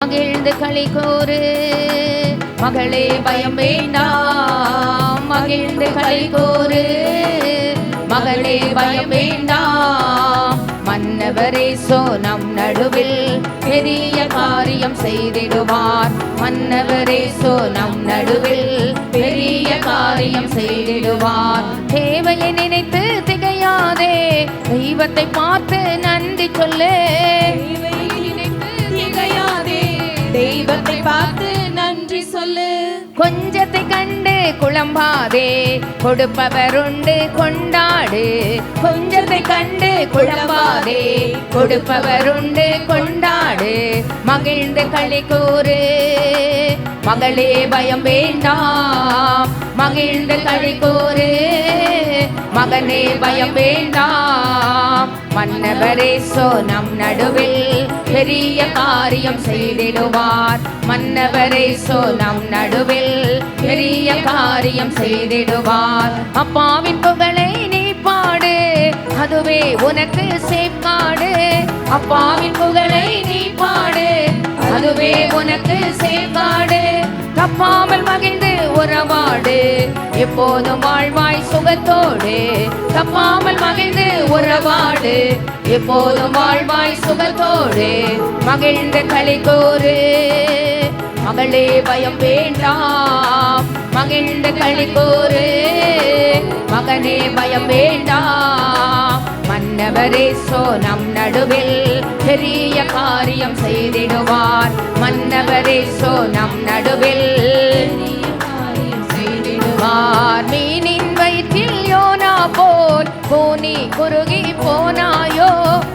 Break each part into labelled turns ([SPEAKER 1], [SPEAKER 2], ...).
[SPEAKER 1] மகிழ்ந்து களி கூறு மகளே, பயம் வேண்டாம். மகிழ்ந்து களி கூறு மகளே, பயம் வேண்டாம். மன்னவரே சோ நம் நடுவில் பெரிய காரியம் செய்திடுவார். மன்னவரே சோ நம் நடுவில் பெரிய காரியம் செய்திடுவார். தேவையை நினைத்து திகையாதே, தெய்வத்தை பார்த்து நன்றி சொல்லு.
[SPEAKER 2] தெய்வத்தை பார்த்து நன்றி சொல்லு.
[SPEAKER 1] கொஞ்சத்தை கண்டு குழம்பாதே, கொடுப்பவருண்டு கொண்டாடு. கொஞ்சத்தை கண்டு குழம்பாதே, கொடுப்பவருண்டு கொண்டாடு. மகிழ்ந்து களி கூறு மகளே, பயம் வேண்டாம். மகிழ்ந்து களி கூறு மகனே, பயம் வேண்டாம். மன்னவரே சோ நம் நடுவில் பெரிய காரியம் செய்திடுவார். மன்னவரே சோ நம் நடுவில் பெரிய காரியம் செய்திடுவார். அப்பாவின் புகழை நீ பாடு, அதுவே உனக்கு சேஃப்கார்டு. அப்பாவின் புகழை நீ பாடு, அதுவே உனக்கு சேஃப்கார்டு. தப்பாமல் மகிழ்ந்து உறவாடு, எப்போதும் வாழ்வாய் சுகத்தோடு. தப்பாமல் மகிழ்ந்து உறவாடு, எப்போதும் வாழ்வாய் சுகத்தோடு. மகிழ்ந்து களி கூறு மகளே, பயம் வேண்டாம். மகிழ்ந்து களி கூறு மகனே, பயம் வேண்டாம். மன்னவரே சோ நம் நடுவில் பெரிய காரியம் செய்திடுவார். மன்னவரே சோ நம் நடுவில் செய்திடுவார். மீனின் வயிற்றில் யோனா போல் பூனி குறுகி போனாயோ.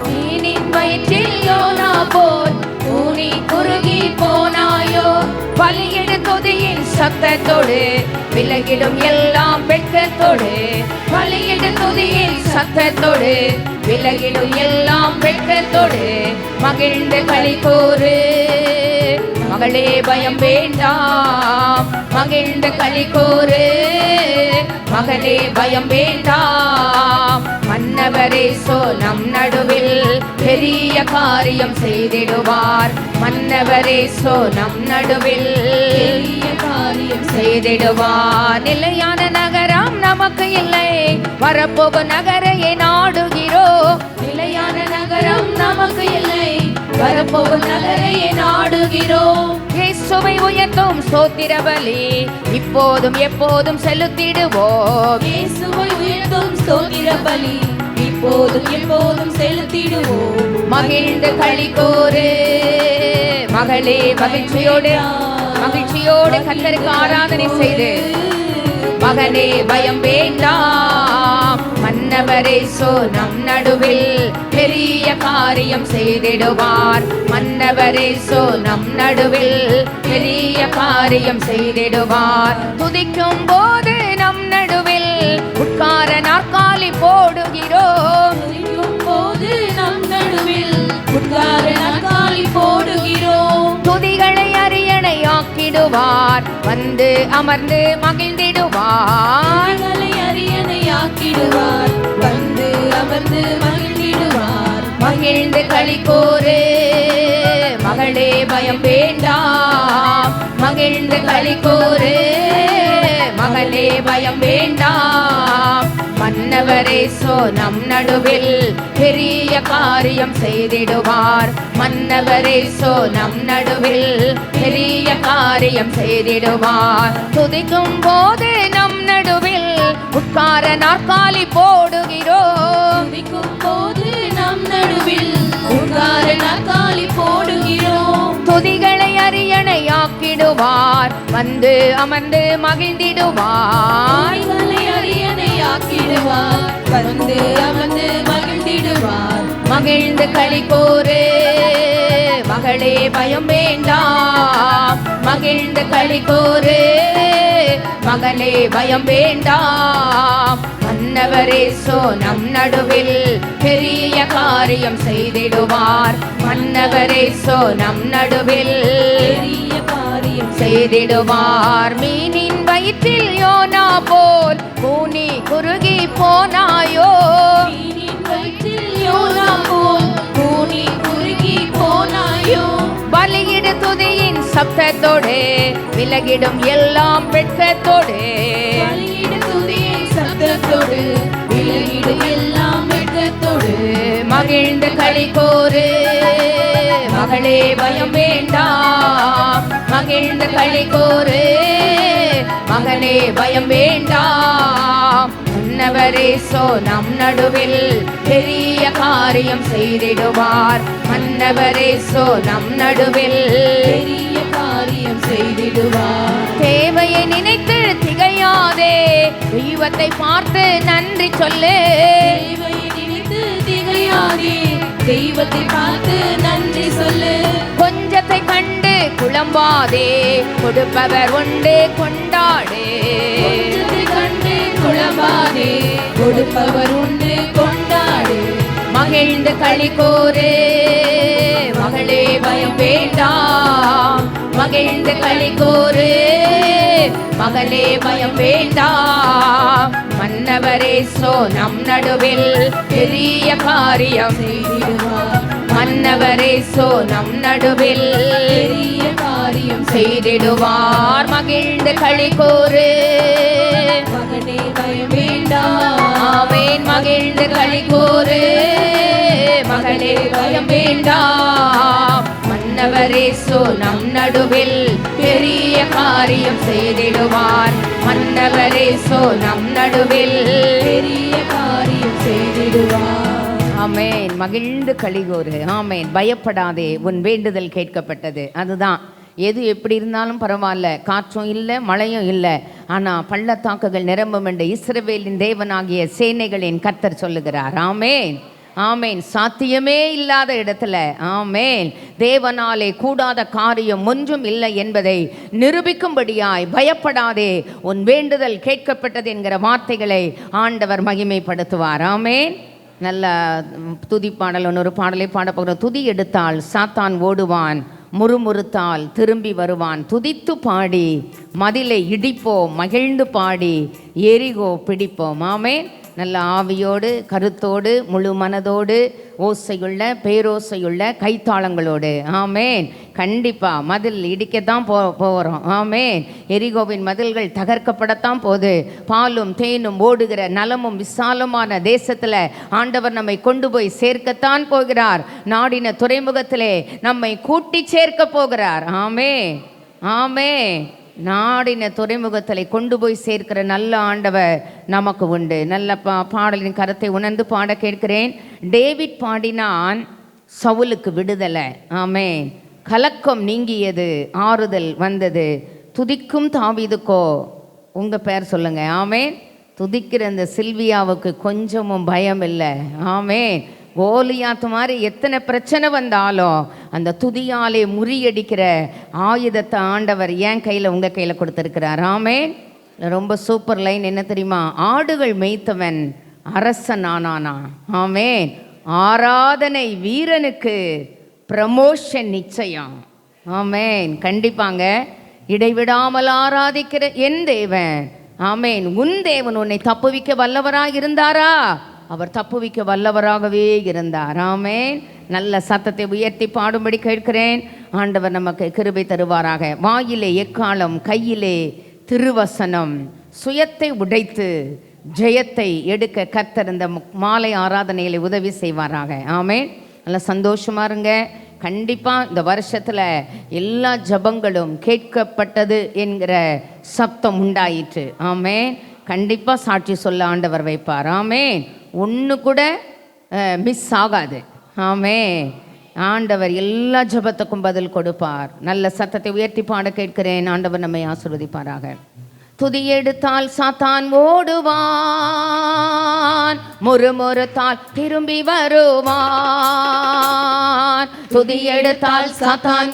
[SPEAKER 1] மீனின் வயிற்றில் யோனா போல் பூனி குறுகி போனாயோ. பலியிடு துதியின் சத்தத்தோடு விலகிடும் எல்லாம் வெட்கத்தோடு. பலியிடு துதியின் சத்தத்தோடு விலகிடும் எல்லாம் வெட்கத்தோடு. மகிழ்ந்து களி கூறு மகளே, பயம் வேண்டாம். மகிழ்ந்து களி கூறு மகனே, பயம் வேண்டாம். மன்னவரே சோ நம் நடுவில் பெரிய காரியம் செய்திடுவார். மன்னவரே சோ நம் நடுவில் பெரிய காரியம் செய்திடுவார். நிலையான நகரம் நமக்கு இல்லை, வரப்போகும் நகரையே நாடுகிறோம். நிலையான நகரம் நமக்கு இல்லை, வரப்போகும் நகரையே நாடுகிறோம். இயேசுவை உயர்த்தும் ஸ்தோத்திர பலி இப்போதும் எப்போதும் செலுத்திடுவோம்.
[SPEAKER 2] இயேசுவை உயர்த்தும் ஸ்தோத்திர பலி இப்போதும் எப்போதும் செலுத்திடுவோம்.
[SPEAKER 1] மகிழ்ந்து களி கூறு மகளே, மகிழ்ச்சியோடு மகிழ்ச்சியோடு கர்த்தருக்கு ஆராதனை செய்து மகனே, பயம் வேண்டாம். மன்னவரே சோ நம் நடுவில் பெரிய காரியம் செய்திடுவார். மன்னவரே சோ நம் நடுவில் பெரிய காரியம் செய்திடுவார். துதிக்கும் போது நம் நடுவில் உட்கார நாற்காலி போடுகிறோம்.
[SPEAKER 2] துதிக்கும் போது நம் நடுவில் உட்கார நாற்காலி போடுகிறோம்.
[SPEAKER 1] துதிகளை அரியணை ஆக்கிடுவார், வந்து அமர்ந்து மகிழ்ந்திடுவார்.
[SPEAKER 2] அரியணை ஆக்கிடுவார், வந்து அமர்ந்து மகிழ்ந்திடுவார்.
[SPEAKER 1] மகிழ்ந்து களி கூறு மகளே, பயம் வேண்டாம். மகிழ்ந்து களி கூறு மகளே, பயம் வேண்டாம். மன்னவரே சோ நம் நடுவில் பெரிய காரியம் செய்திடுவார். மன்னவரே சோ நம் நடுவில் பெரிய காரியம் செய்திடுவார். துதிக்கும் போது நம் நடுவில் உட்கார நாற்காலி போடுகிறோம்.
[SPEAKER 2] துதிக்கும் போது நம் நடுவில் உட்கார நாற்காலி போடுகிறோம்.
[SPEAKER 1] துதிகளை அரியணை ஆக்கிடுவார், வந்து அமர்ந்து மகிழ்ந்திடுவார்.
[SPEAKER 2] அரியணை ஆக்கிடுவார், வந்து அமர்ந்து மகிழ்ந்திடுவார்.
[SPEAKER 1] மகிழ்ந்து களி கூறு மகளே, பயம் வேண்டாம். மகிழ்ந்து களி கூறு மகனே, பயம் வேண்டாம். மன்னவரே சோ நம் நடுவில் பெரிய காரியம் செய்திடுவார். மன்னவரே சோ நம் நடுவில்
[SPEAKER 2] பெரிய காரியம்
[SPEAKER 1] செய்திடுவார். மீனின் வயிற்றில் யோனா போல் பூனி குறுகி போனாயோ.
[SPEAKER 2] மீனின் வயிற்றில் யோனா போல் பூனி குறுகி போனாயோ.
[SPEAKER 1] பலியிடு துதி சப்தத்தோடு விலகிடும் எல்லாம் வெட்கத்தோடு
[SPEAKER 2] பலியிடு துதியின் சத்தத்தோடு விலகிடு எல்லாம் வெட்கத்தோடு
[SPEAKER 1] மகிழ்ந்து களி கூறு மகளே பயம் வேண்டாம் மகிழ்ந்து களி கூறு மகனே பயம் வேண்டாம் மன்னவரேசோ நம் நடுவில் பெரிய காரியம் செய்திடுவார் மன்னவரேசோ நம் நடுவில்
[SPEAKER 2] பெரிய காரியம் செய்திடுவார்
[SPEAKER 1] தேவையை நினைத்து திகையாதே தெய்வத்தை பார்த்து நன்றி சொல்லு
[SPEAKER 2] தேவையை நினைத்து திகையாதே தெய்வத்தை பார்த்து நன்றி சொல்லு
[SPEAKER 1] கொஞ்சத்தை கண்டு குழம்பாதே கொடுப்பவர் உண்டு கொண்டாடு
[SPEAKER 2] கொஞ்சத்தை கண்டு குழம்பாதே கொடுப்பவர் உண்டு கொண்டாடு
[SPEAKER 1] மகிழ்ந்து களி கூறு மகளே பயம் வேண்டாம் மகிழ்ந்து களி கூறு மகளே பயம் வேண்டாம் மன்னவரேசோ நம் நடுவில் பெரிய காரியம்
[SPEAKER 2] செய்திடுவார்
[SPEAKER 1] மன்னவரேசோ நம் நடுவில்
[SPEAKER 2] பெரிய காரியம்
[SPEAKER 1] செய்திடுவார் மகிழ்ந்து களி கூறு
[SPEAKER 2] மகனே பயம் வேண்டாம்
[SPEAKER 1] ஆமென் மகிழ்ந்து களி கூறு மகளே பயம் வேண்டாம் மன்னவரேசோ நம் நடுவில் பெரிய காரியம் செய்திடுவார் மன்னவரேசோ நம் நடுவில்
[SPEAKER 2] பெரிய காரியம் செய்திடுவார்
[SPEAKER 1] ஆமென் மகிழ்ந்து களி கூறு ஆமென் பயப்படாதே உன் வேண்டுதல் கேட்கப்பட்டது அதுதான் எது எப்படி இருந்தாலும் பரவாயில்ல காற்றும் இல்லை மழையும் இல்லை ஆனால் பள்ளத்தாக்குகள் நிரம்பும் என்று இஸ்ரவேலின் தேவனாகிய சேனைகளின் கர்த்தர் சொல்லுகிறார் ஆமென் ஆமென் சாத்தியமே இல்லாத இடத்துல ஆமென் தேவனாலே கூடாத காரியம் ஒன்றும் இல்லை என்பதை நிரூபிக்கும்படியாய் பயப்படாதே உன் வேண்டுதல் கேட்கப்பட்டது என்கிற வார்த்தைகளை ஆண்டவர் மகிமைப்படுத்துவார் ஆமென் நல்ல துதிப்பாடல் ஒரு பாடலை பாட போகிறோம் துதி எடுத்தால் சாத்தான் ஓடுவான் முறுமுறுத்தால் திரும்பி வருவான் துதித்து பாடி மதிலை இடிப்போம் மகிழ்ந்து பாடி எரிகோ பிடிப்போம் ஆமென் நல்ல ஆவியோடு கருத்தோடு முழு மனதோடு ஓசையுள்ள பேரோசையுள்ள கைத்தாளங்களோடு ஆமென் கண்டிப்பாக மதில் இடிக்கத்தான் போகிறோம் ஆமென் எரிகோவின் மதில்கள் தகர்க்கப்படத்தான் போகுது பாலும் தேனும் ஓடுகிற நலமும் விசாலமான தேசத்தில் ஆண்டவர் நம்மை கொண்டு போய் சேர்க்கத்தான் போகிறார் நாடின துறைமுகத்திலே நம்மை கூட்டி சேர்க்க போகிறார் ஆமென் ஆமென் நாடின துறைமுகத்தில் கொண்டு போய் சேர்க்கிற நல்ல ஆண்டவர் நமக்கு உண்டு நல்ல பாடலின் கருத்தை உணர்ந்து பாட கேட்கிறேன் டேவிட் பாடினான் சவுலுக்கு விடுதலை ஆமென் கலக்கம் நீங்கியது ஆறுதல் வந்தது துதிக்கும் தாவீதுக்கோ உங்கள் பேர் சொல்லுங்க ஆமென் துதிக்கிற அந்த சில்வியாவுக்கு கொஞ்சமும் பயம் இல்லை ஆமென் கோலியாத்து மாதிரி எத்தனை பிரச்சனை வந்தாலும் அந்த துதியாலே முறியடிக்கிற ஆயுதத்தை ஆண்டவர் என் கையில் உங்கள் கையில் கொடுத்துருக்கிறார் ஆமென் ரொம்ப சூப்பர் லைன் என்ன தெரியுமா ஆடுகள் மேய்த்தவன் அரசன் ஆனானா ஆமென் ஆராதனை வீரனுக்கு ப்ரமோஷன் நிச்சயம் ஆமென் கண்டிப்பாங்க இடைவிடாமல் ஆராதிக்கிற என் தேவன் ஆமென் உன் தேவன் உன்னை தப்புவிக்க வல்லவராக இருந்தாரா அவர் தப்புவிக்க வல்லவராகவே இருந்தார் ஆமென் நல்ல சத்தத்தை உயர்த்தி பாடும்படி கேட்கிறேன் ஆண்டவர் நமக்கு கிருபை தருவாராக வாயிலே எக்காலம் கையிலே திருவசனம் சுயத்தை உடைத்து ஜெயத்தை எடுக்க கர்த்தர் இந்த மாலை ஆராதனையிலே உதவி செய்வாராக ஆமென் நல்லா சந்தோஷமா இருங்க கண்டிப்பாக இந்த வருஷத்தில் எல்லா ஜபங்களும் கேட்கப்பட்டது என்கிற சப்தம் உண்டாயிற்று ஆமென் கண்டிப்பாக சாட்சி சொல்ல ஆண்டவர் வைப்பார் ஆமென் ஒன்று கூட மிஸ் ஆகாது ஆமென் ஆண்டவர் எல்லா ஜபத்துக்கும் பதில் கொடுப்பார் நல்ல சத்தத்தை உயர்த்தி பாட கேட்கிறேன் ஆண்டவர் நம்மை ஆசீர்வதிப்பாராக துதி எடுத்தால் சாத்தான் ஓடுவான் முறுமுறுத்தால் திரும்பி வருவான் துதி எடுத்தால் சாத்தான்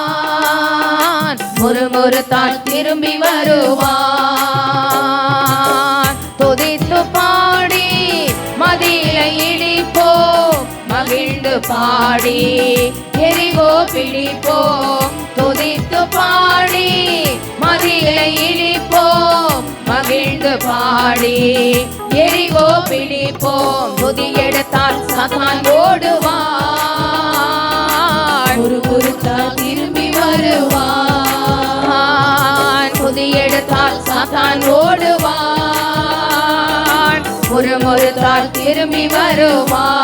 [SPEAKER 1] ஓடுவான் முறுமுறுத்தால் திரும்பி வருவான் துதித்து பாடி மதிலை இடிப்போம் மகிழ்ந்து பாடி எரிகோ பிடிப்போம் துதித்து பாடி மதிலை இடிப்போம் மகிழ்ந்து பாடி எரிகோ பிடிப்போம் துதி எடுத்தால் சாத்தான் ஓடுவான்
[SPEAKER 2] முறுமுறுத்தால் திரும்பி வருவான்.
[SPEAKER 1] துதி எடுத்தால் சாத்தான் ஓடுவான், முறுமுறுத்தால் திரும்பி வருவான்.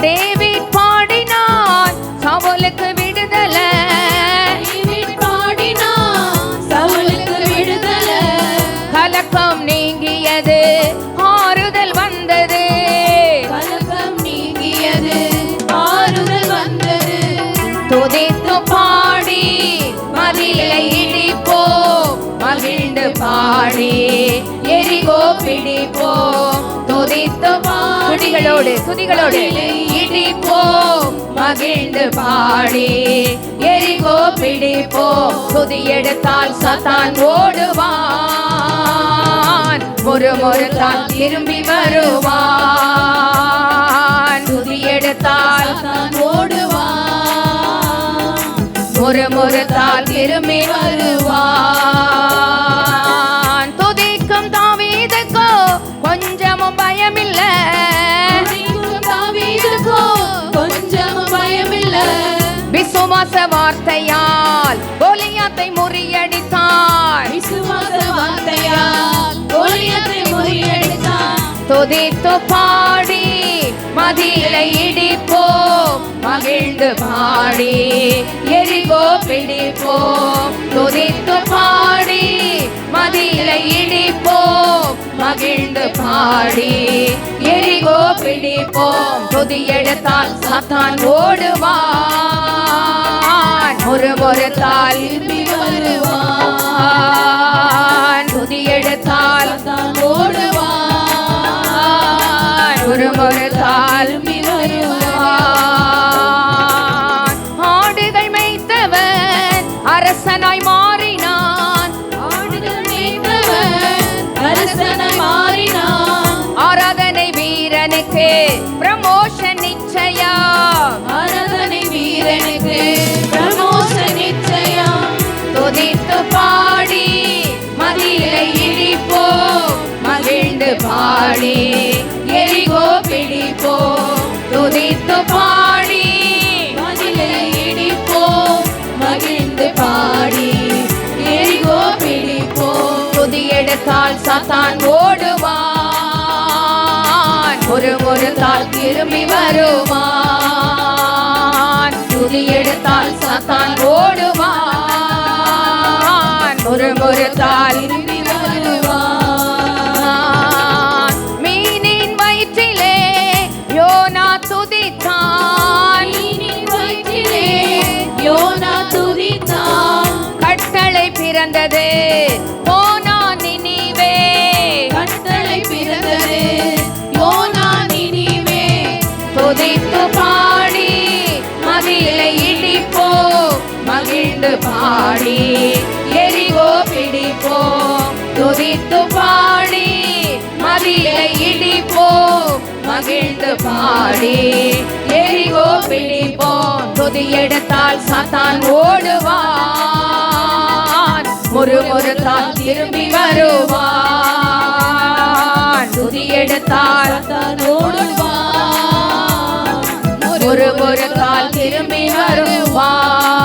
[SPEAKER 1] டேவிட் பாடினான் சவுலுக்கு விடுதலை,
[SPEAKER 2] டேவிட் பாடினான் சவுலுக்கு விடுதலை.
[SPEAKER 1] கலக்கம் நீங்கியது, ஆறுதல் வந்தது,
[SPEAKER 2] கலக்கம் நீங்கியது, ஆறுதல் வந்தது.
[SPEAKER 1] துதித்து பாடி மதிலை இடிப்போம், மகிழ்ந்து பாடி எரிகோ பிடிப்போம். துதித்து துதிகளோடு துதிகளோடு இடிப்போம், மகிழ்ந்து பாடி எரிகோ பிடிப்போம். துதி எடுத்தால் சாத்தான் ஓடுவான், முறுமுறுத்தால் திரும்பி வருவான். துதி எடுத்தால்
[SPEAKER 2] சாத்தான் ஓடுவான்,
[SPEAKER 1] முறுமுறுத்தால் திரும்பி வருவான். துதிக்கும் தாவீதுக்கோ கொஞ்சமும் பயமில்லை,
[SPEAKER 2] துதிக்கும் தாவீதுக்கோ கொஞ்சமும் பயமில்லை.
[SPEAKER 1] விசுவாச வார்த்தையால் கோலியாத்தை முறியடித்தார்,
[SPEAKER 2] விசுவாச வார்த்தையால் கோலியத்தை முறியடித்தான்.
[SPEAKER 1] துதித்து பாடி மதிலை இடிப்போம், மகிழ்ந்து பாடி எரிகோ பிடிப்போம். துதித்து பாடி மதிலை இடிப்போம், மகிழ்ந்து பாடி எரிகோ பிடிப்போம். துதி எடுத்தால் சாத்தான் ஓடுவான், முறுமுறுத்தால்
[SPEAKER 2] திரும்பி வருவான்.
[SPEAKER 1] துதி எடுத்தால்
[SPEAKER 2] சாத்தான் ஓடுவான்,
[SPEAKER 1] முறுமுறுத்தால்
[SPEAKER 2] திரும்பி வருவான்.
[SPEAKER 1] ஆடுகள் மேய்த்தவன் அரசனாய் மாறினான்,
[SPEAKER 2] ஆடுகள் மேய்த்தவன் அரசனாய் மாறினான்.
[SPEAKER 1] ஆராதனை வீரனுக்கு ப்ரமோஷன் நிச்சயம்,
[SPEAKER 2] ஆராதனை வீரனுக்கு ப்ரமோஷன் நிச்சயம்.
[SPEAKER 1] துதித்து பாடி மதிலை இடிப்போம், மகிழ்ந்து பாடி எரிகோ பிடிப்போம். துதித்து பாடி
[SPEAKER 2] மதிலை இடிப்போம், மகிழ்ந்து பாடி எரிகோ பிடிப்போம்.
[SPEAKER 1] துதி எடுத்தால் சாத்தான் ஓடுவான், முறுமுறுத்தால் திரும்பி வருவான். துதி எடுத்தால் சாத்தான் ஓடுவான், முறுமுறுத்தால்
[SPEAKER 2] திரும்பி வருவான்.
[SPEAKER 1] மீனின் வயிற்றிலே யோனா துதித்தான்,
[SPEAKER 2] மீனின் வயிற்றிலே யோனா துதித்தான்.
[SPEAKER 1] கட்டளை பிறந்தது யோனா நினிவே,
[SPEAKER 2] கட்டளை பிறந்தது யோனா நினிவே.
[SPEAKER 1] துதித்து பாடி மதிலை இடிப்போம், மகிழ்ந்து பாடி எரிகோ பிடிப்போம். துதித்து பாடி மதிலை இடிப்போம், மகிழ்ந்து பாடி எரிகோ பிடிப்போம். துதி எடுத்தால் சாத்தான் ஓடுவான், முறுமுறுத்தால் திரும்பி வருவான். துதி எடுத்தால்
[SPEAKER 2] சாத்தான் ஓடுவான்,
[SPEAKER 1] முறுமுறுத்தால் திரும்பி வருவான்.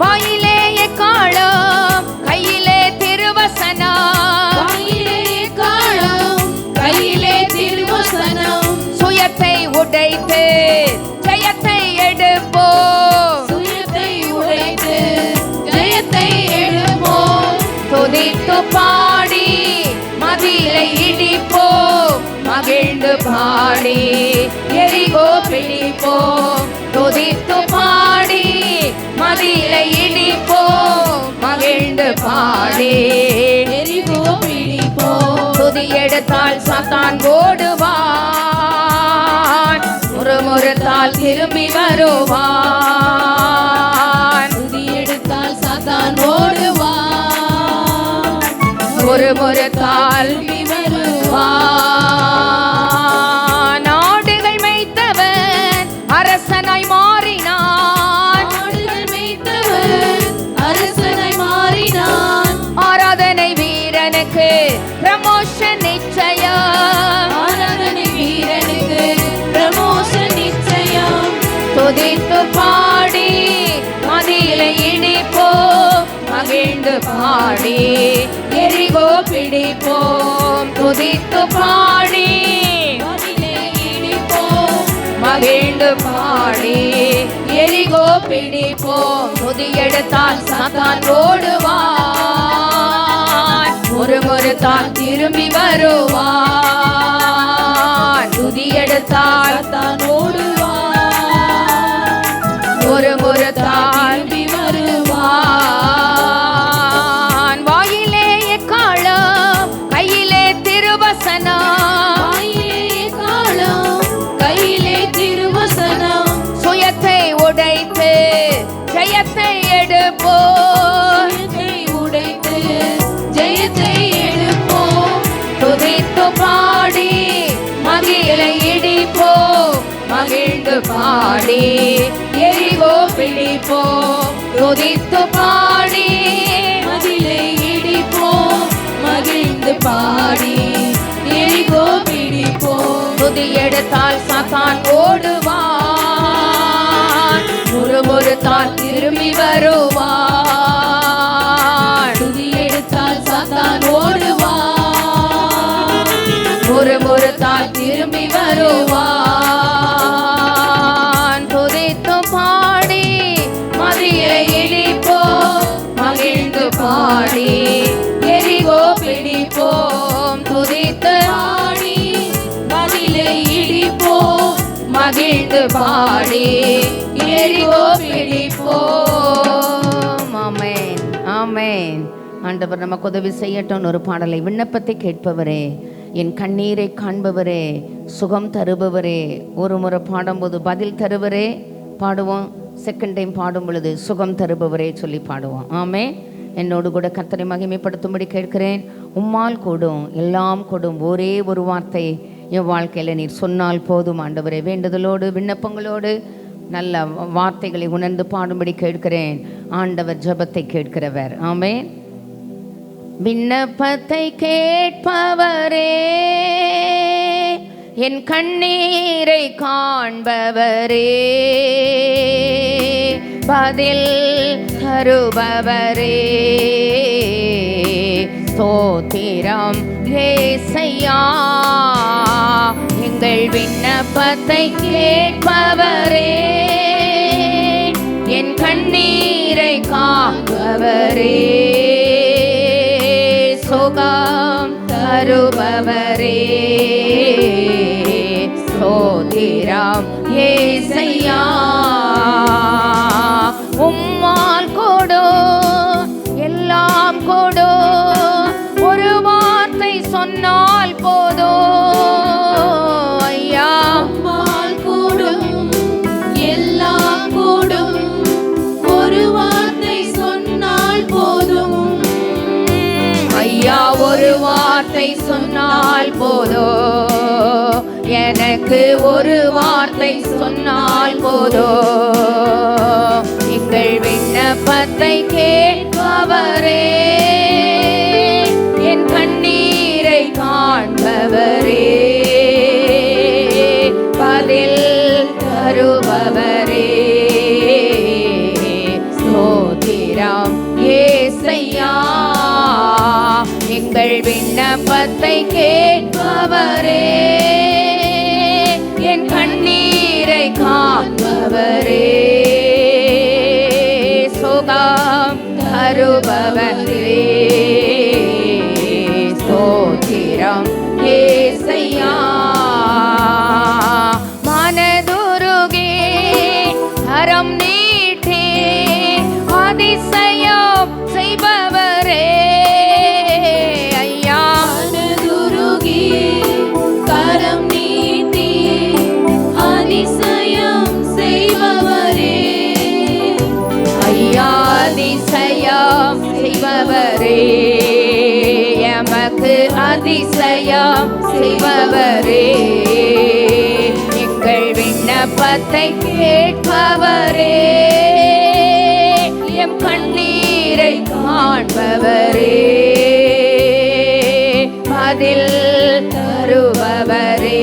[SPEAKER 1] வாயிலே எக்காளம், கையிலே திருவசனம்,
[SPEAKER 2] கையிலே காலம், கையிலே திருவசனம்.
[SPEAKER 1] சுயத்தை உடைத்து ஜெயத்தை எடுப்போம்.
[SPEAKER 2] சுயத்தை உடைத்து ஜெயத்தை எடுப்போம்.
[SPEAKER 1] துதித்து பாடி மதிலை இடிப்போம், மகிழ்ந்து பாடி எரிகோ பிடிப்போம். துதித்து பாடி மதிலை இடிப்போம், மகிழ்ந்து பாடி
[SPEAKER 2] எரிகோ பிடிப்போம்.
[SPEAKER 1] துதி எடுத்தால் சாத்தான் ஓடுவான், முறுமுறுத்தால் திரும்பி வருவான்.
[SPEAKER 2] துதி எடுத்தால் சாத்தான் ஓடுவான்,
[SPEAKER 1] முறுமுறுத்தால்
[SPEAKER 2] திரும்பி வருவான்.
[SPEAKER 1] ஆடுகள் மேய்த்தவன் அரசனாய் மாறினான்,
[SPEAKER 2] ஆடுகள் மேய்த்தவன் அரசனாய் மாறினான்.
[SPEAKER 1] ஆராதனை வீரனுக்கு ப்ரமோஷன் நிச்சயம்,
[SPEAKER 2] ஆராதனை வீரனுக்கு ப்ரமோஷன் நிச்சயம்.
[SPEAKER 1] துதித்து துதித்து பாடி மதிலை இடிப்போம் மகிழ்ந்து பாடி எரிகோ பிடிப்போம் துதித்து பாடி
[SPEAKER 2] மதிலை இடிப்போம்
[SPEAKER 1] மகிழ்ந்து பாடி எரிகோ பிடிப்போம் துதி எடுத்தால் சாத்தான் ஓடுவான் ஒரு தான் திரும்பி வருவான் துதி எடுத்தால்
[SPEAKER 2] சாத்தான் ஓடுவான்
[SPEAKER 1] ஒரு தான்
[SPEAKER 2] திரும்பி வருவான்
[SPEAKER 1] வாயிலே எக்காளம் கையிலே திருவசனம்
[SPEAKER 2] வாயிலே காலம் கையிலே திருவசனம்
[SPEAKER 1] சுயத்தை உடைத்து ஜெயத்தை எடுப்போம்
[SPEAKER 2] சுயத்தை உடைத்து ஜெயத்தை எடுப்போம்
[SPEAKER 1] துதித்து பாடி மகிழை இடிப்போம் மகிழ்ந்து பாடி எரிகோ பிடிப்போம் துதித்து பாடி
[SPEAKER 2] மதிலை இடிப்போம் மகிழ்ந்து பாடி எரிகோ பிடிப்போம்
[SPEAKER 1] துதி எடுத்தால் சாத்தான் ஓடுவான் ஒரு தான் திரும்பி வருவான்
[SPEAKER 2] துதி எடுத்தால் சாத்தான் ஓடுவான்
[SPEAKER 1] ஒரு தான் திரும்பி வருவான் துதித்து பாடி மதிலை இடிப்போம் மகிழ்ந்து பாடி எரிகோ பிடிப்போம் துதித்து
[SPEAKER 2] பாடி மதிலை இடிப்போம்
[SPEAKER 1] மகிழ்ந்து பாடி எரிகோ பிடிப்போம் ஆமென் ஆமென் ஆண்டவர் நமக்கு உதவி செய்யட்டும் ஒரு பாடலை விண்ணப்பத்தை கேட்பவரே என் கண்ணீரை காண்பவரே சுகம் தருபவரே ஒரு முறை பாடும்போது பதில் தருவரே பாடுவோம் செகண்ட் டைம் பாடும் பொழுது சுகம் தருபவரே சொல்லி பாடுவோம் ஆமென் என்னோடு கூட கர்த்தரை மகிமைப்படுத்தும்படி கேட்கிறேன் உம்மால் கூடும் எல்லாம் கூடும் ஒரே ஒரு வார்த்தை என் வாழ்க்கையில் நீர் சொன்னால் போதும் ஆண்டவரே வேண்டுதலோடு விண்ணப்பங்களோடு நல்ல வார்த்தைகளை உணர்ந்து பாடும்படி கேட்கிறேன் ஆண்டவர் ஜெபத்தை கேட்கிறவர் ஆமென் விண்ணப்பத்தை கேட்பவரே என் கண்ணீரை காண்பவரே பதில் தருபவரே ஸ்தோத்திரம் ஏசையா எங்கள் விண்ணப்பத்தை கேட்பவரே என் கண்ணீரை காண்பவரே சுகம் தருபவரே ஸ்தோத்திரம் ஏசையா உம்மால் கொடு எல்லாம் கொடு ஒரு வார்த்தை சொன்னால் போதும் ஐயா
[SPEAKER 2] உம்மால் கூடும் எல்லாம் கூடும் ஒரு வார்த்தை சொன்னால் போதும்
[SPEAKER 1] ஐயா ஒரு வார்த்தை சொன்னால் போதும் எனக்கு ஒரு வார்த்தை சொன்னால் போதும் எங்கள் விண்ணப்பத்தை கேட்பவரே என் கண்ணீரை காண்பவரே பதில் தருபவரே ஸ்தோத்திரம் ஏசையா எங்கள் விண்ணப்பத்தை கேட்பவரே என் கண்ணீரை காண்பவரே சுகம் தருபவரே ஸ்தோத்திரம் ஏசையா மனதுருகே கரம் நீட்டே அதிசயம் செய்பவரே ஐயா
[SPEAKER 2] மனதுருகி கரம் நீட்டி அதிசயம் செய்பவரே
[SPEAKER 1] ஐயா அதிசயம் செய்பவரே எமக்கு அதிசயம் செய்பவரே எங்கள் விண்ணப்பத்தை கேட்பவரே எம் கண்ணீரை காண்பவரே பதில் தருபவரே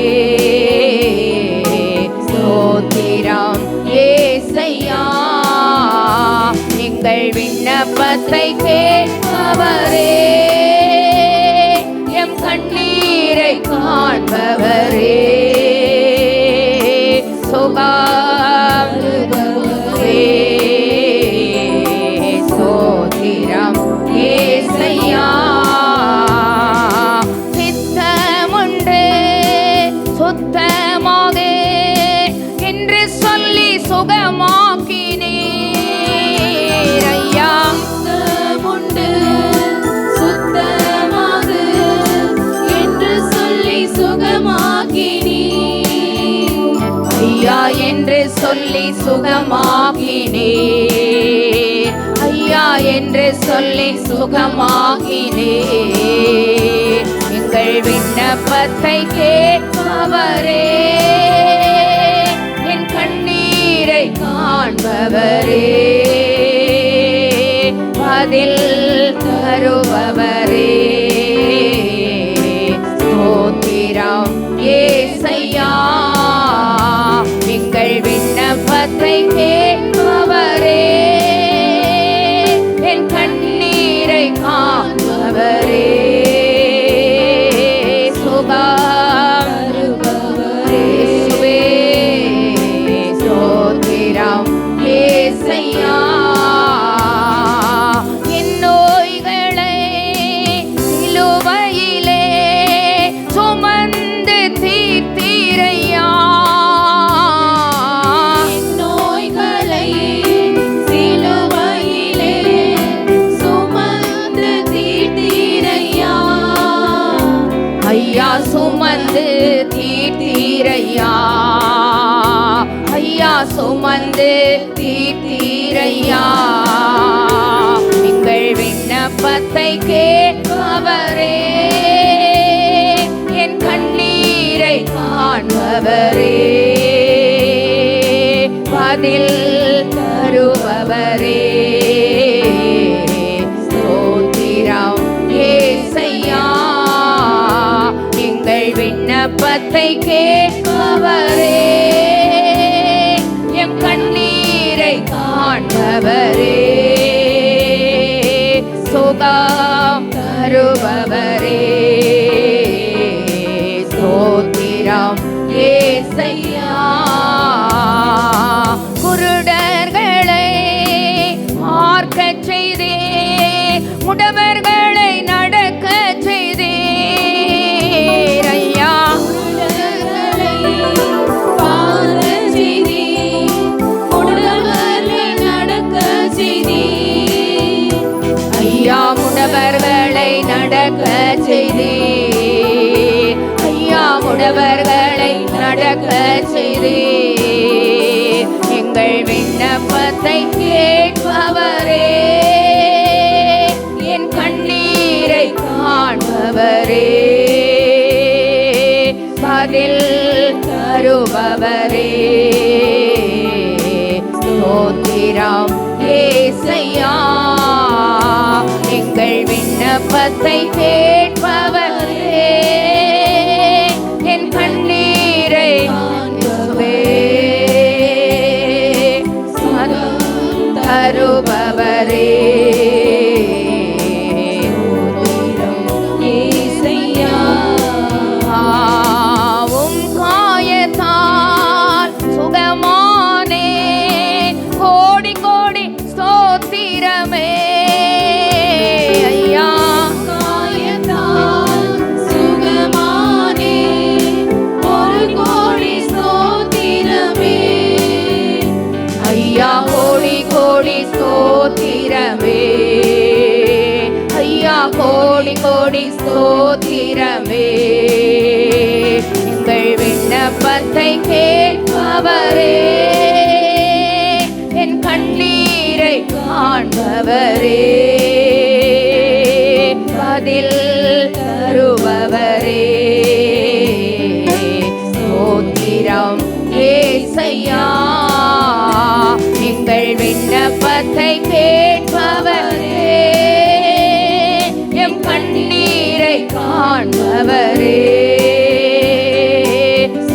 [SPEAKER 1] ஸ்தோத்திரம் ஏசையா ஏசையா, எங்கள் விண்ணப்பத்தை கேட்பவரே, எம் கண்ணீரை காண்பவரே, சுகாருபவரே, சோதிரம் ஏசையா. சித்தமுண்டு சுத்தமாக என்று சொல்லி சுகமாக்கினீர் ஐயா.
[SPEAKER 2] சுத்தமுண்டு சுத்தமாக என்று சொல்லி சுகமாக்கினீர்
[SPEAKER 1] ஐயா என்று சொல்லி சுகமாக்கினீர், ஐயா என்று சொல்லி சுகமாக்கினீர். எங்கள் விண்ணப்பத்தை கேட்பவரே, என் கண்ணீரை காண்பவரே, பதில் தருபவரே, ஸ்தோத்திரம் ஏசையா, எங்கள் விண்ணப்பத்தை கேட்பவரே, என் கண்ணீரை காண்பவரே, சுகருபவரே, ஸ்தோத்திரம் ஏசையா. என் நோய்களை சிலுவையிலே சுமந்து தீர்த்தீரையா,
[SPEAKER 2] நோய்களை சிலுவையிலே சுமந்து தீர்த்தீரையா,
[SPEAKER 1] ஐயா சுமந்து தீர்த்தீரையா, ஐயா சுமந்து தீர்த்தீரையா. எங்கள் விண்ணப்பத்தை கேட்பவரே, என் கண்ணீரை காண்பவரே, பதில் தருபவரே, ஸ்தோத்திரம் ஏசையா, எங்கள் விண்ணப்பத்தை கேட்பவரே, எம் கண்ணீரை காண்பவரே, சுகம் தருபவரே, ஸ்தோத்திரம் ஏசையா. குருடர்களை பார்க்கச் செய்தே, முடவர்களை நடக்க செய்தீர் ஐயா.
[SPEAKER 2] குருடர்களை பார்க்கச் செய்தீர், முடவர்களை நடக்கச் செய்தீர்
[SPEAKER 1] ஐயா, முடவர்களை நடக்க செய்தீர், ஐயா முடவர்களை நடக்க செய்தீர். எங்கள் விண்ணப்பத்தை கேட்பவரே, என் கண்ணீரை காண்பவரே, பதில் தருபவரே, ஸ்தோத்திரம் ஏசையா, எங்கள் விண்ணப்பத்தை கேட்பவரே, என் கண்ணீரை காண்பவரே, சுகம் தருபவரே,
[SPEAKER 2] ஏசையா.
[SPEAKER 1] உம் காயத்தால் சுகமானே, கோடி கோடி ஸ்தோத்திரமே ஐயா.
[SPEAKER 2] காயத்தால் சுகமானே, ஒரு கோடி ஸ்தோத்திரமே
[SPEAKER 1] ஐயா, கோடி கோடி ஸ்தோத்திரமே ஐயா, கோடி கோடி ஸ்தோத்திரமே. எங்கள் விண்ணப்பத்தை கேட்பவரே, என் கண்ணீரை காண்பவரே, பதில் தருபவரே, ஸ்தோத்திரம் ஏசையா, எங்கள் விண்ணப்பத்தை கேட்பவரே, எம் கண்ணீரை காண்பவரே,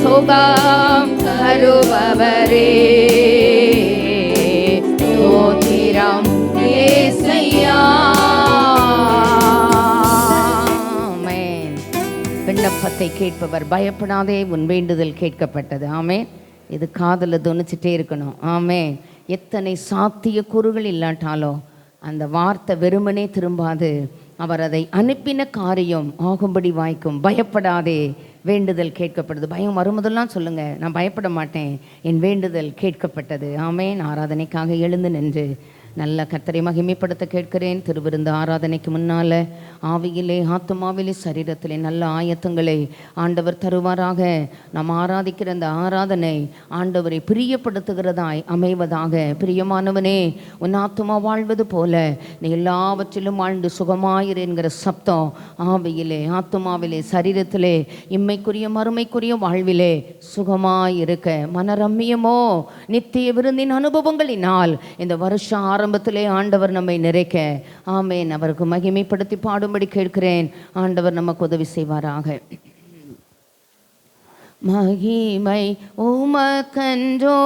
[SPEAKER 1] சுகம் தருபவரே, சத்தத்தை கேட்பவர். பயப்படாதே, உன் வேண்டுதல் கேட்கப்பட்டது. ஆமென். இது காதில் தொனிச்சிட்டே இருக்கணும். ஆமென். எத்தனை சாத்திய கூறுகள் இல்லாட்டாலும் அந்த வார்த்தை வெறுமனே திரும்பாது. அவர் அதை அனுப்பின காரியம் ஆகும்படி வாய்க்கும். பயப்படாதே, வேண்டுதல் கேட்கப்படுது. பயம் வரும்போதெல்லாம் சொல்லுங்க, நான் பயப்பட மாட்டேன், என் வேண்டுதல் கேட்கப்பட்டது. ஆமென். ஆராதனைக்காக எழுந்து நின்று நல்ல கர்த்தரை மகிமைப்படுத்த கேட்கிறேன். திருவிருந்து ஆராதனைக்கு முன்னால் ஆவியிலே, ஆத்துமாவிலே, சரீரத்திலே நல்ல ஆயத்தங்களை ஆண்டவர் தருவாராக. நாம் ஆராதிக்கிற அந்த ஆராதனை ஆண்டவரை பிரியப்படுத்துகிறதாய் அமைவதாக. பிரியமானவனே, உன் ஆத்துமா வாழ்வது போல நீ எல்லாவற்றிலும் வாழ்ந்து சுகமாயிரு என்கிற சப்தம் ஆவியிலே, ஆத்துமாவிலே, சரீரத்திலே, இம்மைக்குரிய மறுமைக்குரிய வாழ்விலே சுகமாயிருக்க மனரம்மியமோ நித்திய விருந்தின் அனுபவங்களினால் இந்த வருஷம் ஆரம்பத்திலே ஆண்டவர் நம்மை நிறைக்க. ஆமேன். அவருக்கு மகிமைப்படுத்தி பாடும்படி கேட்கிறேன். ஆண்டவர் நமக்கு உதவி செய்வாராக. மகிமை உமக்கன்றோ,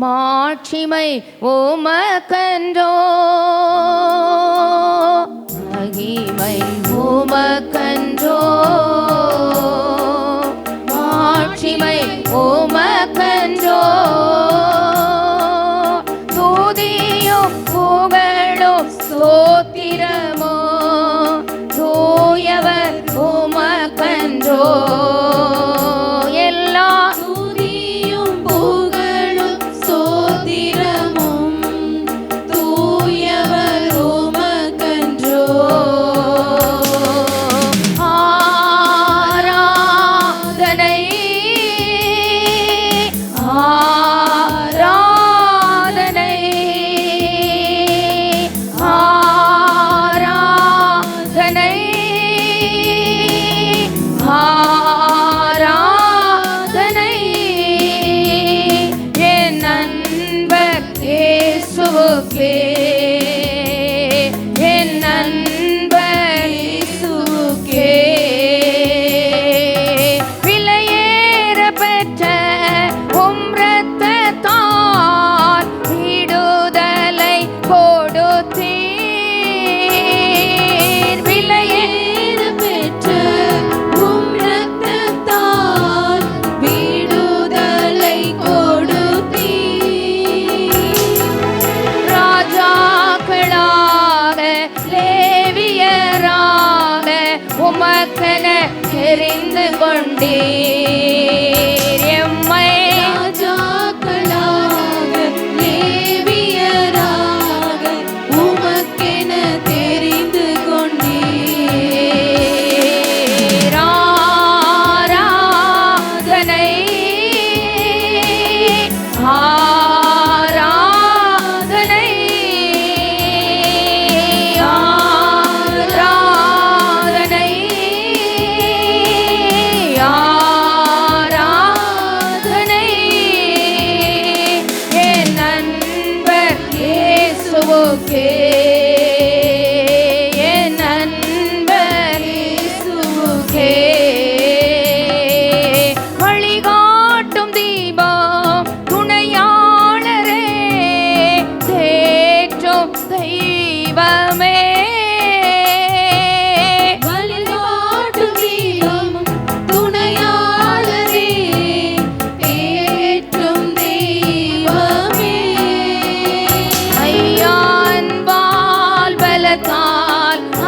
[SPEAKER 1] மாட்சிமை உமக்கன்றோ, மகிமை உமக்கன்றோ, மாட்சிமை உமக்கன்றோ, ஸ்தோத்திரமோ தூயவர் உமக்கன்றோ, எல்லா
[SPEAKER 2] துதியும் புகழும் ஸ்தோத்திரமும் தூயவர் உமக்கன்றோ. ஆராதனை தெரிந்து கொண்டீர். எம்மை ராஜாக்களாக லேவியராக உமக்கென தெரிந்து கொண்டீர். ஆராதனை ஆராதனை ஆராதனை என் நண்பர் இயேசுவுக்கே, என் நண்பர் இயேசுவுக்கே. வழிகாட்டும் தீபம் துணையாளரே, தேற்றும் தெய்வமே,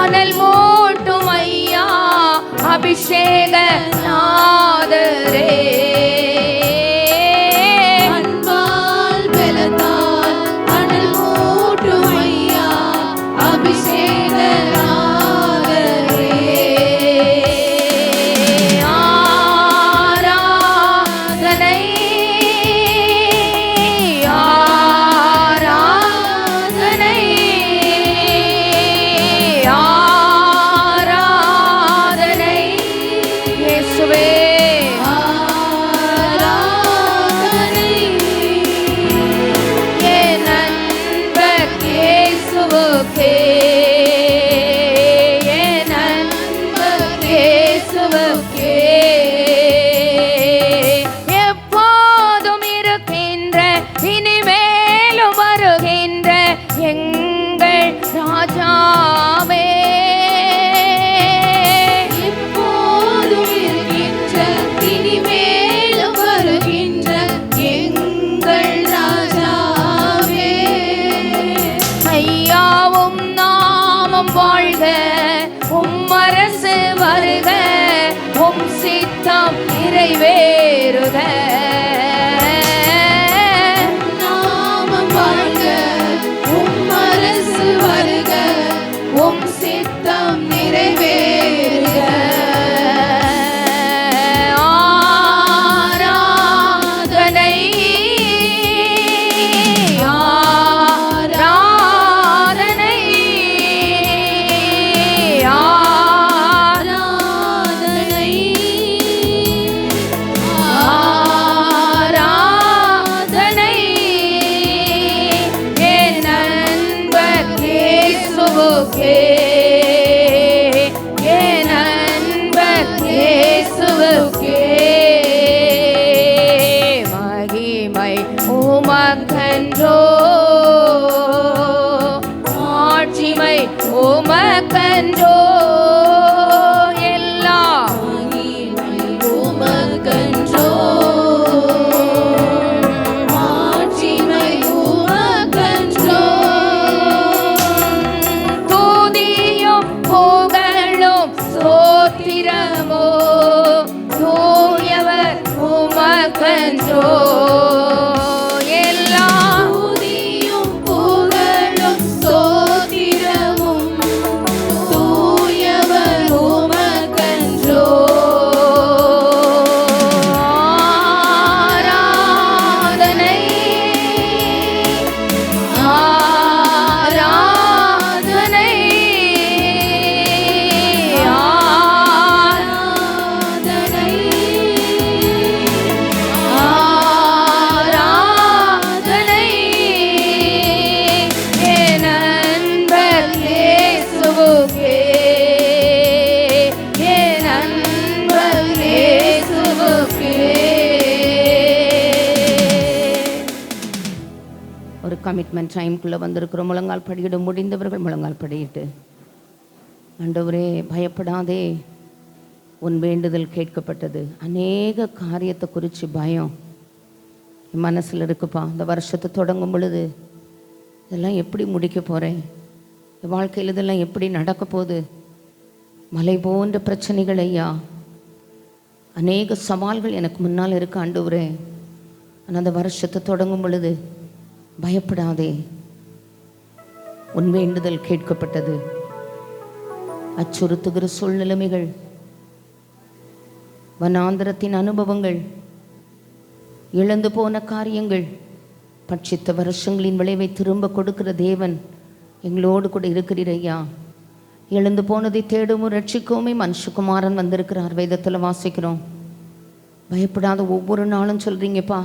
[SPEAKER 2] அனல் மூட்டும் ஐயா அபிஷேக நாதரே, அன்பால் பலத்தால் அனல் மூட்டும் ஐயா அபிஷேக நாதரே. ஆராதனை ஆராதனை ஆராதனை இயேசுவே, ஆராதனை என் நண்பர் இயேசுவுக்கே, என் நண்பர் இயேசுவுக்கே. எப்போதும் இருக்கின்ற இனிமேலும் வருகின்ற எங்கள் ராஜாவே, மகிமை உமக்கன்றோ, மாட்சிமை உமக்கன்றோ, எல்லா மகிமை உமக்கன்றோ, மாட்சிமை உமக்கன்றோ, துதியும் புகழும் ஸ்தோத்திரமோ தூயவர் உமக்கன்றோ, எல்லா துதியும் புகழும் ஸ்தோத்திரமும் தூயவர் உமக்கன்றோ, ஆராதனை ஆராதனை ஆராதனை ஆராதனை என் அன்பர் இயேசுவுக்கே, என் அன்பர் இயேசுவுக்கே.
[SPEAKER 1] ஒரு கமிட்மெண்ட் டைம்குள்ளே வந்திருக்கிறோம். முழங்கால் படியிட முடிந்தவர்கள் முழங்கால் படியிட்டு, ஆண்டவரே பயப்படாதே, உன் வேண்டுதல் கேட்கப்பட்டது. அநேக காரியத்தை குறித்து பயம் என் மனசில் இருக்குப்பா. இந்த வருஷத்தை தொடங்கும் பொழுது இதெல்லாம் எப்படி முடிக்க போகிறேன், என் வாழ்க்கையில் இதெல்லாம் எப்படி நடக்க போகுது, மலை போன்ற பிரச்சனைகள் ஐயா, அநேக சவால்கள் எனக்கு முன்னால் இருக்கு ஆண்டவரே. ஆனால் அந்த வருஷத்தை தொடங்கும் பொழுது பயப்படாதே, உன் வேண்டுதல் கேட்கப்பட்டது. அச்சுறுத்துகிற சூழ்நிலைமைகள், வனாந்திரத்தின் அனுபவங்கள், இழந்து போன காரியங்கள், பட்சித்த வருஷங்களின் விளைவை திரும்ப கொடுக்கிற தேவன் எங்களோடு கூட இருக்கிறீர் ஐயா. எழுந்து போனதை தேடவும் ரட்சிக்கவுமே மனுஷகுமாரன் வந்திருக்கிறார். வேதத்தில் வாசிக்கிறோம். பயப்படாத ஒவ்வொரு நாளும் சொல்கிறீங்கப்பா.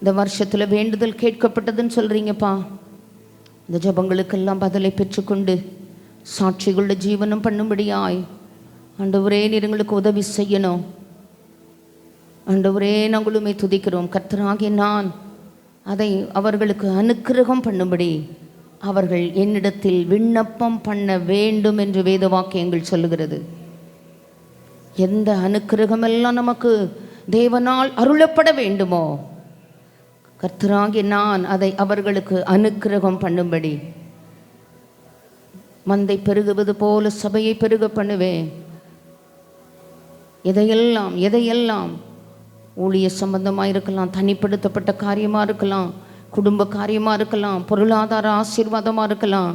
[SPEAKER 1] இந்த வருஷத்தில் வேண்டுதல் கேட்கப்பட்டதுன்னு சொல்கிறீங்கப்பா. இந்த ஜபங்களுக்கெல்லாம் பதிலை பெற்றுக்கொண்டு சாட்சிகளுடைய ஜீவனம் பண்ணும்படியாய் ஆண்டவரே நீர் எங்களுக்கு உதவி செய்யணும். ஆண்டவரே நாங்களுமே துதிக்கிறோம். கர்த்தராகிய நான் அதை அவர்களுக்கு அனுக்கிரகம் பண்ணும்படி அவர்கள் என்னிடத்தில் விண்ணப்பம் பண்ண வேண்டும் என்று வேத வாக்கியங்கள் சொல்லுகிறது. எந்த அனுக்கிரகமெல்லாம் நமக்கு தேவனால் அருளப்பட வேண்டுமோ கர்த்தராகிய நான் அதை அவர்களுக்கு அனுக்கிரகம் பண்ணும்படி, மந்தை பெருகுவது போல சபையை பெருக பண்ணுவேன். எதையெல்லாம் ஊழிய சம்பந்தமாக இருக்கலாம், தனிப்படுத்தப்பட்ட காரியமாக இருக்கலாம், குடும்ப காரியமாக இருக்கலாம், பொருளாதார ஆசீர்வாதமாக இருக்கலாம்,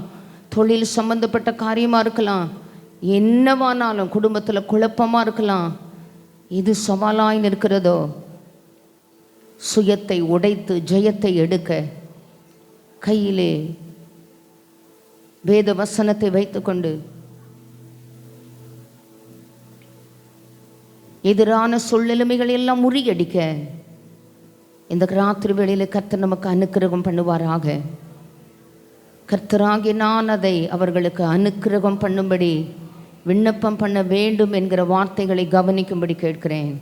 [SPEAKER 1] தொழில் சம்பந்தப்பட்ட காரியமாக இருக்கலாம், என்னவானாலும் குடும்பத்தில் குழப்பமாக இருக்கலாம். இது சவாலாய் நிற்கிறதோ சுயத்தை உடைத்து ஜெயத்தை எடுக்க கையிலே வேத வசனத்தை வைத்துக்கொண்டு எதிரான சூழ்நிலைமைகள் எல்லாம் முறியடிக்க இந்த ராத்திரி வேளையில் கர்த்தர் நமக்கு அனுக்கிரகம் பண்ணுவாராக. கர்த்தராகிய நான் அதை அவர்களுக்கு அனுக்கிரகம் பண்ணும்படி விண்ணப்பம் பண்ண வேண்டும் என்கிற வார்த்தைகளை கவனிக்கும்படி கேட்கிறேன்.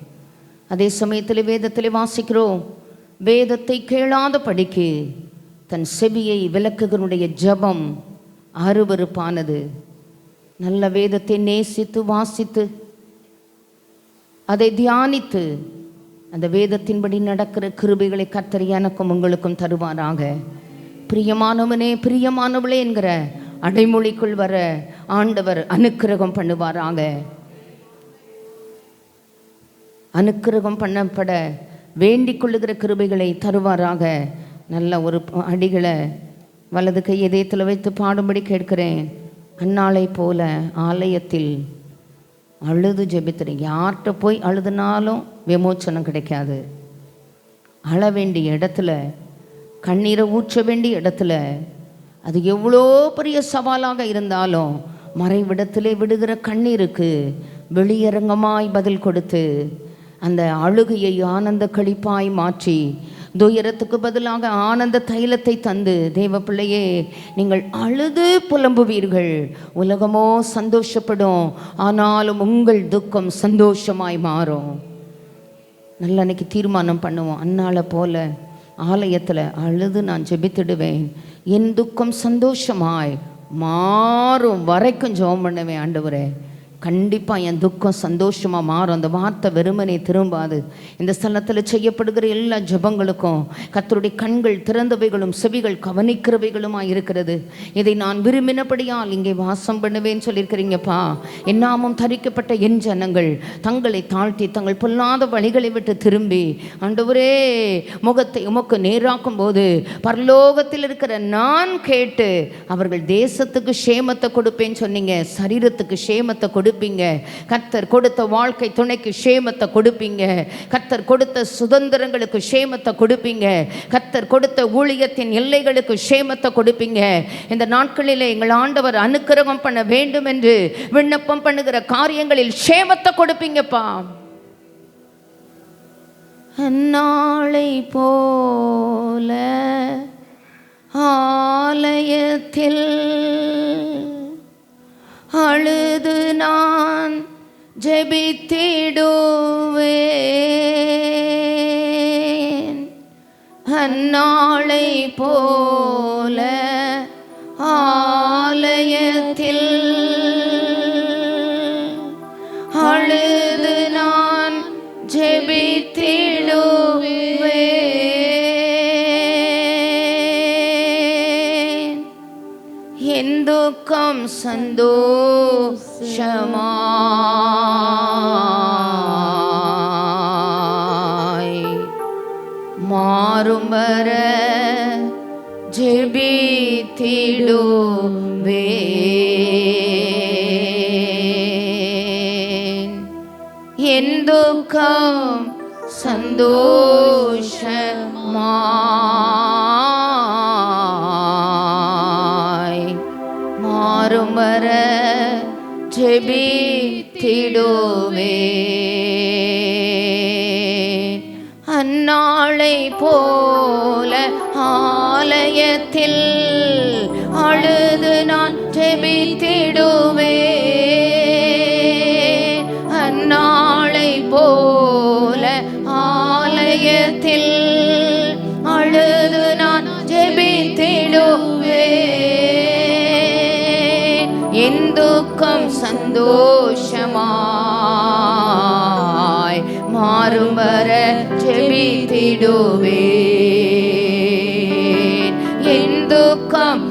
[SPEAKER 1] அதே சமயத்தில் வேதத்தில் வாசிக்கிறோம், வேதத்தை கேளாத படிக்கு தன் செவியை விலக்குகளுடைய ஜபம் அருவருப்பானது. நல்ல வேதத்தை நேசித்து வாசித்து அதை தியானித்து அந்த வேதத்தின்படி நடக்கிற கிருபைகளை கர்த்தர் எனக்கும் உங்களுக்கும் தருவாராக. பிரியமானவனே பிரியமானவளே என்கிற அடைமொழிக்குள் வர ஆண்டவர் அனுக்கிரகம் பண்ணுவாராக. அனுக்கிரகம் பண்ணப்பட வேண்டிக் கொள்ளுகிற கிருபைகளை தருவாராக. நல்ல ஒரு அடிகளை வலது கை இதயத்தில் வைத்து பாடும்படி கேட்கிறேன். அன்னாளை போல ஆலயத்தில் அழுது ஜெபித்துறீங்க. யார்கிட்ட போய் அழுதுனாலும் விமோச்சனம் கிடைக்காது. அழ வேண்டிய இடத்துல, கண்ணீரை ஊற்ற வேண்டிய இடத்துல, அது எவ்வளோ பெரிய சவாலாக இருந்தாலும் மறைவிடத்திலே விடுகிற கண்ணீருக்கு வெளியரங்கமாய் பதில் கொடுத்து அந்த அழுகையை ஆனந்த களிப்பாய் மாற்றி துயரத்துக்கு பதிலாக ஆனந்த தைலத்தை தந்து, தேவ பிள்ளையே நீங்கள் அழுது புலம்புவீர்கள், உலகமோ சந்தோஷப்படும், ஆனாலும் உங்கள் துக்கம் சந்தோஷமாய் மாறும். நல்ல அன்னைக்கு தீர்மானம் பண்ணுவோம். அன்னால போல ஆலயத்தில் அழுது நான் ஜெபித்திடுவேன். என் துக்கம் சந்தோஷமாய் மாறும் வரைக்கும் ஜெபம் பண்ணுவேன். ஆண்டவரே, கண்டிப்பாக என் துக்கம் சந்தோஷமாக மாறும். அந்த வார்த்தை வெறுமனே திரும்பாது. இந்த ஸ்தலத்தில் செய்யப்படுகிற எல்லா ஜெபங்களுக்கும் கர்த்தருடைய கண்கள் திறந்தவைகளும் செவிகள் கவனிக்கிறவைகளுமாக இருக்கிறது. இதை நான் விரும்பினபடியால் இங்கே வாசம் பண்ணுவேன்னு சொல்லியிருக்கிறீங்கப்பா. என் நாமம் தரிக்கப்பட்ட என் ஜனங்கள் தங்களை தாழ்த்தி தங்கள் பொல்லாத வழிகளை விட்டு திரும்பி ஆண்டவரே முகத்தை உமக்கு நேராக்கும் போது பரலோகத்தில் இருக்கிற நான் கேட்டு அவர்கள் தேசத்துக்கு சேமத்தை கொடுப்பேன்னு சொன்னீங்க. சரீரத்துக்கு சேமத்தை கொடுப்பீங்க. கர்த்தர் கொடுத்த வாழ்க்கை துணைக்கு சேமத்தை கொடுப்பீங்க. கர்த்தர் கொடுத்த சுதந்திரங்களுக்கு சேமத்தை கொடுப்பீங்க. கர்த்தர் கொடுத்த ஊழியத்தின் எல்லைகளுக்கு சேமத்தை கொடுப்பீங்க. இந்த நாட்களிலே எங்கள் ஆண்டவர் அனுக்கிரகம் பண்ண வேண்டும் என்று விண்ணப்பம் பண்ணுகிற காரியங்களில் சேமத்தை கொடுப்பீங்கப்பா. அந்நாளை போல ஆலயத்தில் அழுது நான் ஜெபித்திடுவேன். அந்நாளை போல ஆலயத்தில் அழுது நான் ஜெபித்திடுவேன். என் துக்கம் சந்தோஷமாய் மாறும் வர ஜெபித்திடுவேன். என் துக்கம் சந்தோஷமாய் மாறும் வர ஜெபித்திடுவேன். அந்நாளை போல ஆலயத்தில் அழுது நான் ஜெபித்திடுவேன். அந்நாளை போல ஆலயத்தில் அழுது நான் ஜெபித்திடுவேன். என் துக்கம் சந்தோஷமாய் மாறும் வர ஜெபித்திடுவேன். என் துக்கம்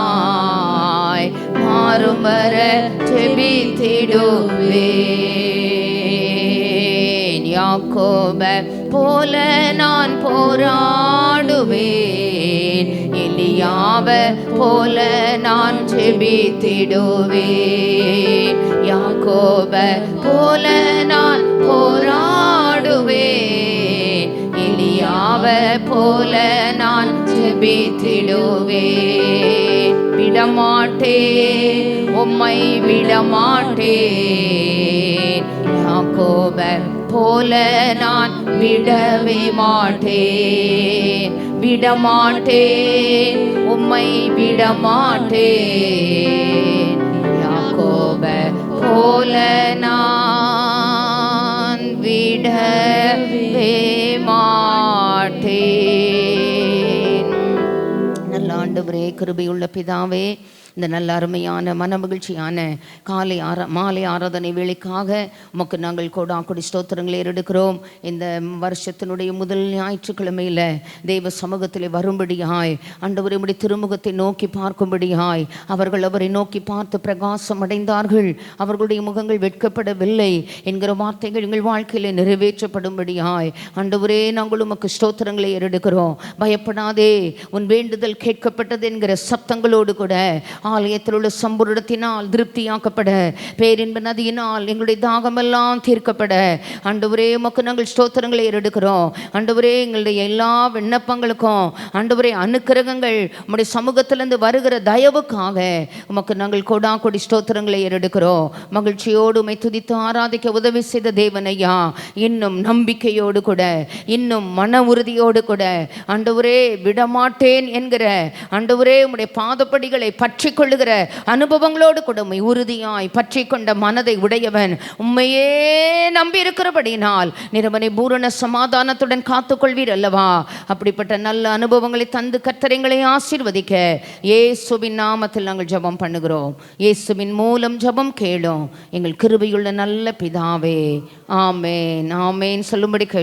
[SPEAKER 1] சந்தோஷமாய் மாறும் வர ஜெபித்திடுவேன். யாக்கோபை போல நான் போராடுவேன். எலியாவை போல நான் ஜெபித்திடுவேன். யாக்கோபை போல நான் போராடுவேன். எலியாவை போல நான் ஜெபித்திடுவேன். விடமாட்டேன், உம்மை விடமாட்டேன். யாக்கோபை போல நான் விடவே மாட்டேன். விடமாட்டேன், உம்மை விடமாட்டேன். யாக்கோபை போல நான் விடவே மாட்டேன். நல்ல ஆண்டவரே, கிருபையுள்ள பிதாவே, இந்த நல்ல அருமையான மனமகிழ்ச்சியான மாலை ஆராதனை வேளைக்காக உமக்கு நாங்கள் கொடி ஸ்தோத்திரங்களை ஏறெடுக்கிறோம். இந்த வருஷத்தினுடைய முதல் ஞாயிற்றுக்கிழமையில் தெய்வ சமூகத்தில் வரும்படியாய் ஆண்டவரே உம்முடைய திருமுகத்தை நோக்கி பார்க்கும்படியாய் அவர்கள் அவரை நோக்கி பார்த்து பிரகாசம் அடைந்தார்கள். அவர்களுடைய முகங்கள் வெட்கப்படவில்லை என்கிற வார்த்தைகள் எங்கள் வாழ்க்கையில் நிறைவேற்றப்படும்படியாய் ஆண்டவரே நாங்கள் உமக்கு ஸ்தோத்திரங்களை ஏறெடுக்கிறோம். பயப்படாதே, உன் வேண்டுதல் கேட்கப்பட்டது என்கிற சத்தங்களோடு கூட ஆலயத்தில் உள்ள சம்பூரணத்தினால் திருப்தியாக்கப்பட, பேரின்ப நதியினால் எங்களுடைய தாகமெல்லாம் தீர்க்கப்பட ஆண்டவரே உமக்கு நாங்கள் ஸ்தோத்திரங்களை ஏறெடுக்கிறோம். ஆண்டவரே எங்களுடைய எல்லா விண்ணப்பங்களுக்கும் ஆண்டவரே அனுக்கிரகங்கள் உம்முடைய சமூகத்திலிருந்து வருகிற தயவுக்காக உமக்கு நாங்கள் கொடி ஸ்தோத்திரங்களை ஏறெடுக்கிறோம். மகிழ்ச்சியோடு உம்மை துதித்து ஆராதிக்க உதவி செய்த தேவனையா, இன்னும் நம்பிக்கையோடு கூட இன்னும் மன உறுதியோடு கூட ஆண்டவரே விடமாட்டேன் என்கிற ஆண்டவரே உம்முடைய பாதப்படிகளை பற்றி கொள்ளுகிற அனுபவங்களோடு கூட உம்மை உறுதியாய் பற்றி கொண்ட மனதை உடையவன், உம்மையே நம்பி இருக்கிறபடினால் நிரவனை பூரண சமாதானத்துடன் காத்துக்கொள்வீர் அல்லவா. அப்படிப்பட்ட நல்ல அனுபவங்களை தந்து கர்த்தரைங்களை ஆசீர்வதிக்க இயேசுவின் நாமத்தில் நாங்கள் ஜெபம் பண்ணுகிறோம். இயேசுவின் மூலம் ஜெபம் கேளும் எங்கள் கிருபையுள்ள நல்ல பிதாவே. ஆமேன் ஆமேன் சொல்லும்படி கேட்கிறோம்.